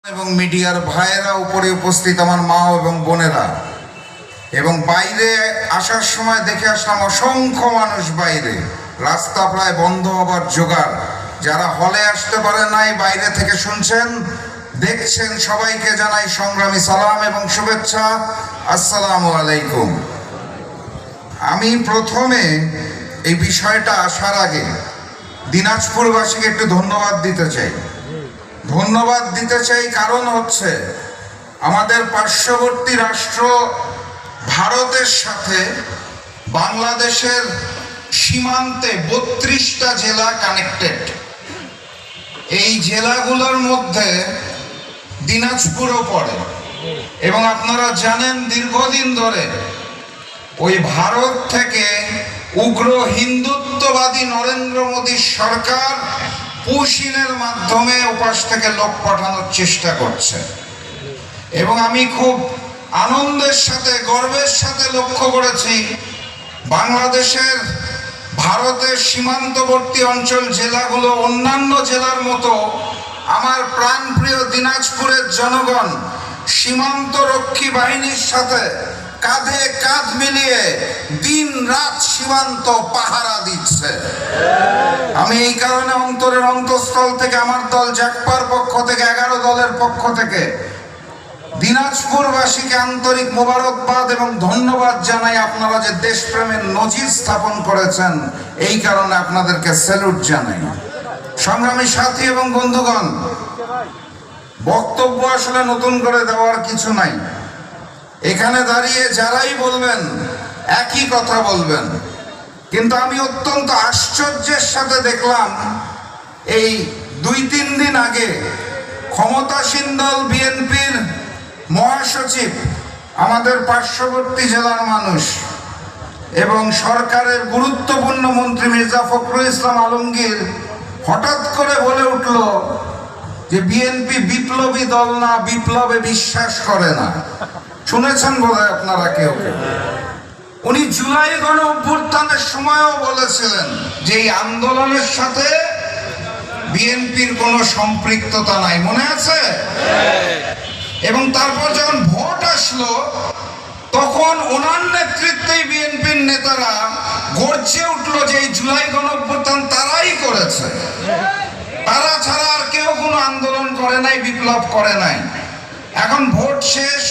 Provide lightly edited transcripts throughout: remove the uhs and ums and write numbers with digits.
এবং মিডিয়ার ভাইয়েরা, উপরে উপস্থিত আমার মা এবং বোনেরা, এবং বাইরে আসার সময় দেখে আসলাম অসংখ্য মানুষ বাইরে, রাস্তা প্রায় বন্ধ হবার জোগাড়। যারা হলে আসতে পারে নাই, বাইরে থেকে শুনছেন দেখছেন, সবাইকে জানাই সংগ্রামী সালাম এবং শুভেচ্ছা। আসসালামু আলাইকুম। আমি প্রথমে এই বিষয়টা আসার আগে দিনাজপুরবাসীকে একটু ধন্যবাদ দিতে চাই। কারণ হচ্ছে আমাদের পার্শ্ববর্তী রাষ্ট্র ভারতের সাথে বাংলাদেশের সীমান্তে 32টা জেলা কানেক্টেড। এই জেলাগুলোর মধ্যে দিনাজপুরও পড়ে, এবং আপনারা জানেন দীর্ঘদিন ধরে ওই ভারত থেকে উগ্র হিন্দুত্ববাদী নরেন্দ্র মোদীর সরকার পুশিনের মাধ্যমে ওপাশ থেকে লোক পাঠানোর চেষ্টা করছে। এবং আমি খুব আনন্দের সাথে, গর্বের সাথে লক্ষ্য করেছি বাংলাদেশের ভারতের সীমান্তবর্তী অঞ্চল জেলাগুলো অন্যান্য জেলার মতো আমার প্রাণপ্রিয় দিনাজপুরের জনগণ সীমান্তরক্ষী বাহিনীর সাথে কাঁধে কাঁধ মিলিয়ে দিন রাত সীমান্ত পাহারা দিচ্ছে। আমি এই কারণে অন্তরের অন্তঃস্থল থেকে আমার দল জাকপার পক্ষ থেকে 11 দলের পক্ষ থেকে দিনাজপুরবাসীকে আন্তরিক মোবারকবাদ এবং ধন্যবাদ জানাই। আপনারা যে দেশপ্রেমের নজির স্থাপন করেছেন, এই কারণে আপনাদেরকে স্যালুট জানাই। সংগ্রামী সাথী এবং বন্ধুগণ, বক্তব্য আসলে নতুন করে দেওয়ার কিছু নাই। এখানে দাঁড়িয়ে যারাই বলবেন একই কথা বলবেন, কিন্তু আমি অত্যন্ত আশ্চর্যের সাথে দেখলাম এই 2-3 দিন আগে ক্ষমতাসীন দল বিএনপির মহাসচিব, আমাদের পার্শ্ববর্তী জেলার মানুষ এবং সরকারের গুরুত্বপূর্ণ মন্ত্রী মির্জা ফখরুল ইসলাম আলমগীর হঠাৎ করে বলে উঠল যে বিএনপি বিপ্লবী দল না, বিপ্লবে বিশ্বাস করে না। শুনেছেন বোধহয় আপনারা কেউ কেউ। উনি জুলাই গণ অভ্যুত্থানের সময়ও বলেছিলেন যে এই আন্দোলনের সাথে বিএনপির কোনো সম্পৃক্ততা নাই, মনে আছে? এবং তারপর যখন ভোট আসলো, তখন ওনার নেতৃত্বেই বিএনপির নেতারা গর্জে উঠলো যে এই জুলাই গণ অভ্যুত্থান তারাই করেছে, তারা ছাড়া আর কেউ কোনো আন্দোলন করে নাই, বিপ্লব করে নাই। এখন ভোট শেষ,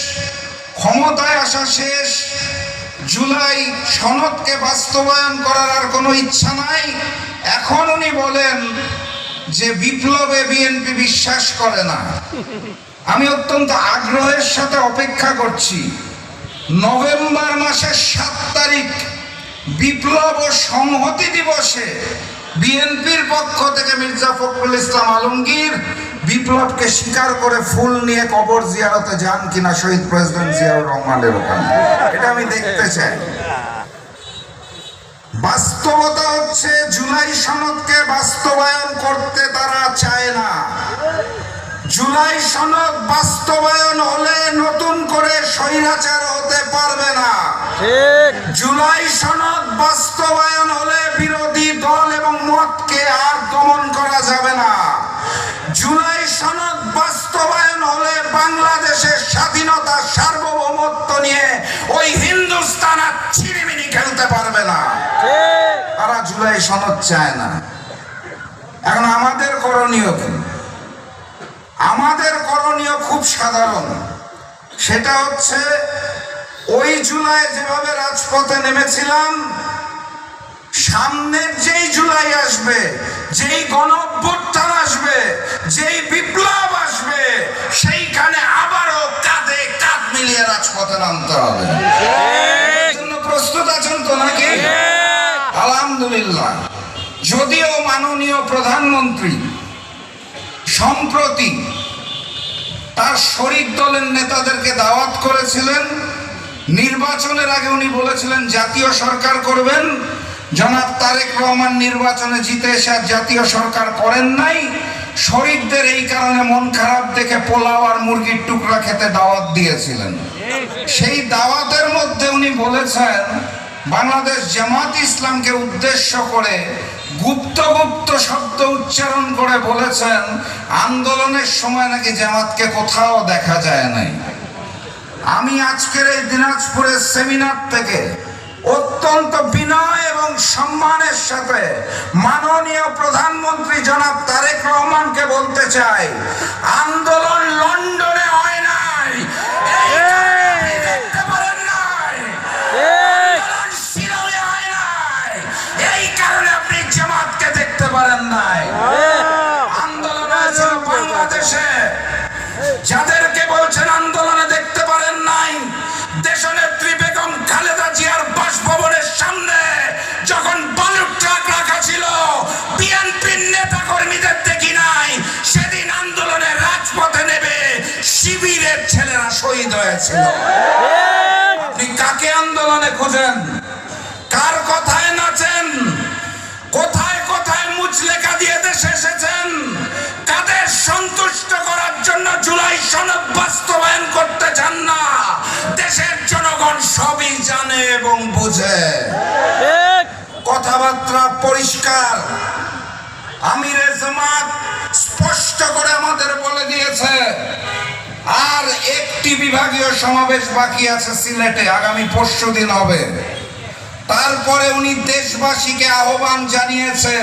ক্ষমতায় আসা শেষ, জুলাই সনদকে বাস্তবায়ন করার আর কোনো ইচ্ছা নাই। এখন উনি বলেন যে বিপ্লবে বিএনপি বিশ্বাস করে না। আমি অত্যন্ত আগ্রহের সাথে অপেক্ষা করছি নভেম্বর মাসের 7 তারিখ বিপ্লব ও সংহতি দিবসে বিএনপির পক্ষ থেকে মির্জা ফখরুল ইসলাম আলমগীর বিপ্লবকে স্বীকার করে ফুল নিয়ে কবর জিয়ারতে যান কিনা শহীদ প্রেসিডেন্ট জিয়াউর রহমানের ওখানে। এটা আমি দেখতে চাই। বাস্তবতা হচ্ছে জুলাই সনদকে বাস্তবায়ন করতে তারা চায় না। জুলাই সনদ বাস্তবায়ন হলে নতুন করে স্বৈরাচার হতে পারবে না। জুলাই সনদ বাস্তবায়ন হলে বিরোধী দল এবং মতকে আর দমন করা যাবে না। জুলাই সনদ বাস্তবায়ন হলে বাংলাদেশের স্বাধীনতা, সার্বভৌমত্ব নিয়ে ওই হিন্দুস্তান আর ছিনিমিনি খেলতে পারবে না। তারা জুলাই সনদ চায় না। এখন আমাদের করণীয় কি? আমাদের করণীয় খুব সাধারণ। সেটা হচ্ছে ওই জুলাই যেভাবে রাজপথে নেমেছিলাম, সামনের যেই জুলাই আসবে, যেই গণঅভ্যুত্থান আসবে, যেই বিপ্লব আসবে, সেইখানে আবারও কাঁধে কাঁধ মিলিয়ে রাজপথে নামতে হবে। জন্য প্রস্তুত আছেন তো নাকি? আলহামদুলিল্লাহ। যদিও মাননীয় প্রধানমন্ত্রী সম্প্রতি তার শরিক দলের নেতাদেরকে দাওয়াত করেছিলেন, নির্বাচনের আগে উনি বলেছিলেন জাতীয় সরকার করবেন। জনাব তারেক রহমান নির্বাচনে জিতে এসে আর জাতীয় সরকার করেন নাই। শরিকদের এই কারণে মন খারাপ দেখে পোলাও আর মুরগির টুকরা খেতে দাওয়াত দিয়েছিলেন। সেই দাওয়াতের মধ্যে উনি বলেছেন বাংলাদেশ জামাত ইসলামকে উদ্দেশ্য করে গুপ্ত গুপ্ত শব্দ উচ্চারণ করে বলেছেন আন্দোলনের সময় নাকি জামাতকে কোথাও দেখা যায় নাই। আমি আজকের এই দিনাজপুরের সেমিনার থেকে অত্যন্ত বিনয় এবং সম্মানের সাথে মাননীয় প্রধানমন্ত্রী জনাব তারেক রহমানকে বলতে চাই, আন্দোলন লন্ডনে হয় নাই, দেখতে পারেন নাই, শিলংয়ে হয় নাই, এই কারণে আপনি জামাতকে দেখতে পারেন নাই। আন্দোলন হয়েছিল বাংলাদেশে, যাদেরকে বলছেন আন্দোলনে দেখতে পারেন নাই, দেশনেত্রী বেগম খালেদা জিয়ার বাসভবনের সামনে যখন বালুর ট্রাক রাখা ছিল, বিএনপির নেতা কর্মীদের দেখি নাই। সেদিন আন্দোলনের রাজপথে নেবে শিবিরের ছেলেরা শহীদ হয়েছিল। আপনি কাকে আন্দোলনে খুঁজেন? কার কথায় নাচেন? কোথায় কোথায় মুচলেখা দিয়ে দেশে এসেছেন? কাদের সন্তুষ্ট করার জন্য জুলাই সনদ বাস্তবায়ন করতে চান না? দেশের জনগণ সবই জানে এবং বুঝে। কথাবার্তা পরিষ্কার। আমিরে জামাত স্পষ্ট করে আমাদের বলে দিয়েছে আর একটি বিভাগীয় সমাবেশ বাকি আছে সিলেটে, আগামী পরশুদিন হবে। তারপরে উনি দেশবাসীকে আহ্বান জানিয়েছে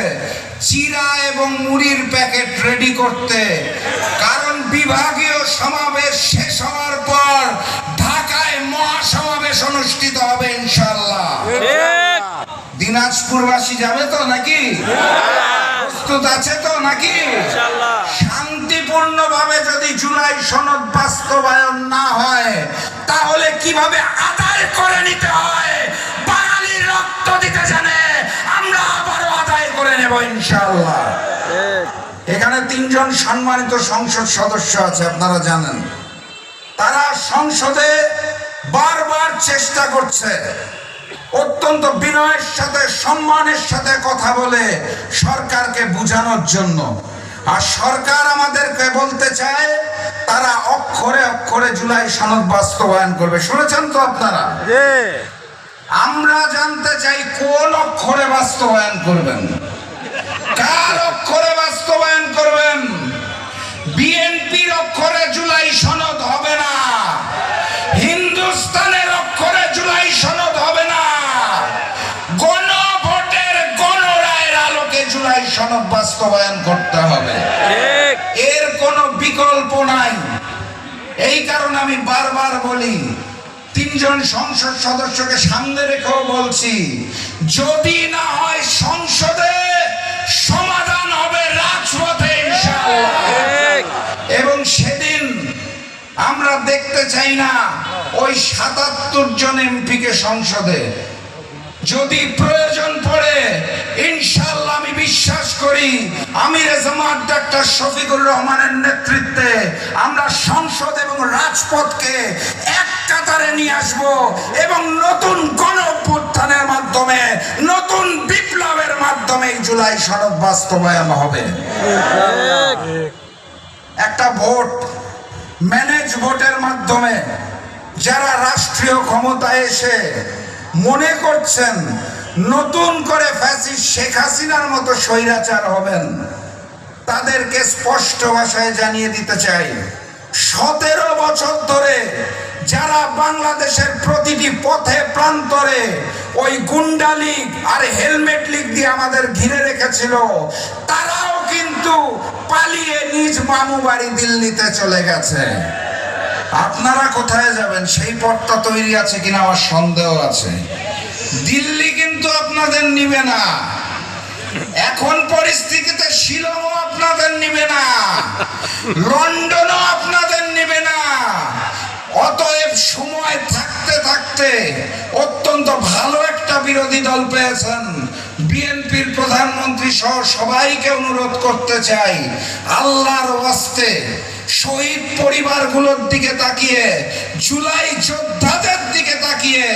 চিরা এবং মুড়ির প্যাকেট রেডি করতে, কারণ বিভাগীয় সমাবেশ শেষ হওয়ার পর ঢাকায় মহাসমাবেশ অনুষ্ঠিত হবে ইনশাআল্লাহ। দিনাজপুরবাসী যাবে তো নাকি? প্রস্তুত আছে তো নাকি? শান্তিপূর্ণভাবে যদি জুলাই সনদ বাস্তবায়ন না হয় তাহলে কিভাবে আদায় করে নিতে হয় বাঙালির রক্ত দিতে জানে, আমরা আবারও আদায় করে নেব ইনশাআল্লাহ। এখানে 3 জন সম্মানিত সংসদ সদস্য আছে, আপনারা জানেন। তারা সংসদে বারবার চেষ্টা করছে অত্যন্ত বিনয়ের সাথে সম্মানের সাথে কথা বলে সরকারকে বোঝানোর জন্য। আর সরকার আমাদেরকে বলতে চায় তারা অক্ষরে অক্ষরে জুলাই সনদ বাস্তবায়ন করবে। শুনেছেন তো আপনারা? আমরা জানতে চাই কোন অক্ষরে বাস্তবায়ন করবেন, কার অক্ষরে বাস্তবায়ন করবেন? বিএনপির অক্ষরে জুলাই সনদ হবে না, হিন্দুস্তানের অক্ষরে জুলাই সনদ হবে না, গণভোটের গণরায়ের আলোকে জুলাই সনদ বাস্তবায়ন করতে হবে। এর কোনো বিকল্প নাই। এই কারণে আমি বারবার বলি, 3 জন সংসদ সদস্যকে সামনে রেখেও বলছি, যদি না হয় সংসদে, সমাধান হবে রাজপথে ইনশাআল্লাহ। এবং সেদিন আমরা দেখতে চাই না ওই 77 জন এমপিকে সংসদে। যদি প্রয়োজন পড়ে ইনশাআল্লাহ আমি বিশ্বাস করি আমিরে জামাত ডাক্তার শফিকুর রহমানের নেতৃত্বে আমরা সংসদ এবং রাজপথকে এক কাতারে নিয়ে আসব এবং নতুন গণঅভ্যুত্থানের মাধ্যমে, নতুন বিপ্লবের মাধ্যমে জুলাই সনদ বাস্তবায়ন হবে। একটা ভোট, ম্যানেজ ভোটের মাধ্যমে যারা রাষ্ট্রীয় ক্ষমতায় এসে মনে করছেন নতুন করে ফ্যাসিস্ট শেখ হাসিনার মতো স্বৈরাচার হবেন, তাদেরকে স্পষ্ট ভাষায় জানিয়ে দিতে চাই, 17 বছর ধরে যারা বাংলাদেশের প্রতিটি পথে প্রান্তরে ওই গুন্ডা লীগ আর হেলমেট লীগ দিয়ে আমাদের ঘিরে রেখেছিল, তারাও কিন্তু পালিয়ে নিজ মামু বাড়ি দিল্লিতে চলে গেছে। আপনারা কোথায় যাবেন সেই পথটা তৈরি আছে কিনা আমার সন্দেহ আছে। দিল্লি কিন্তু আপনাদের নিবে না, এখন পরিস্থিতিতে শিলংও আপনাদের নিবে না, লন্ডনও আপনাদের নিবে না। অতএব সময় থাকতে থাকতে অত্যন্ত ভালো একটা বিরোধী দল পেয়েছেন। বিএনপির প্রধানমন্ত্রী সহ সবাইকে অনুরোধ করতে চাই, আল্লাহর ওয়াস্তে শহীদ পরিবারগুলোর দিকে তাকিয়ে, জুলাই যোদ্ধাদের দিকে তাকিয়ে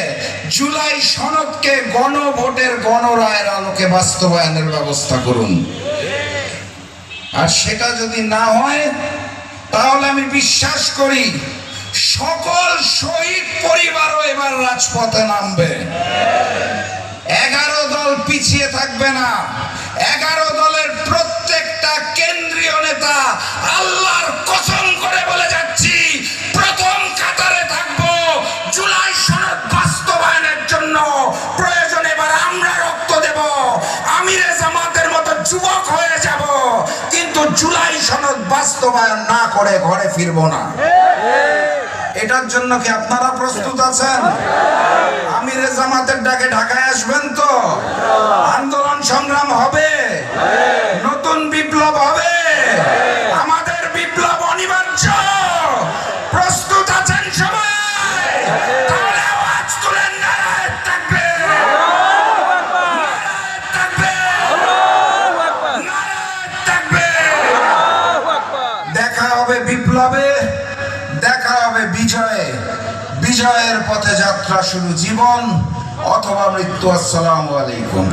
জুলাই সনদকে গণভোটের গণরায়ের আলোকে বাস্তবায়নের ব্যবস্থা করুন। আর সেটা যদি না হয় তাহলে আমি বিশ্বাস করি সকল শহীদ পরিবারও এবার রাজপথে নামবে। 11 দল পিছিয়ে থাকবে না, 11 দলের প্রত্যেকটা কেন্দ্রীয় নেতা আল্লাহর কসম করে বলে যাচ্ছি, প্রথম কাতারে থাকবো জুলাই সনদ বাস্তবায়নের জন্য। প্রয়োজনে এবার আমরা রক্ত দেব, আমিরে জামাতের মতো যুবক হয়ে যাব, কিন্তু জুলাই সনদ বাস্তবায়ন না করে ঘরে ফিরবো না। এটার জন্য কি আপনারা প্রস্তুত আছেন? আমিরে জামাতের ডাকে ঢাকায় আসবেন তো? আন্দোলন সংগ্রাম হবে, নতুন বিপ্লব হবে, আমাদের বিপ্লব অনিবার্য। প্রস্তুত আছেন সবাই? তাহলে আওয়াজ তুলেন, নারায়ে তাকবীর, নারায়ে তাকবীর, নারায়ে তাকবীর। দেখা হবে বিপ্লবে, দেখা হবে বিজয়ে। বিজয়ের পথে যাত্রা শুরু, জীবন অথবা মৃত্যু। আসসালামু আলাইকুম।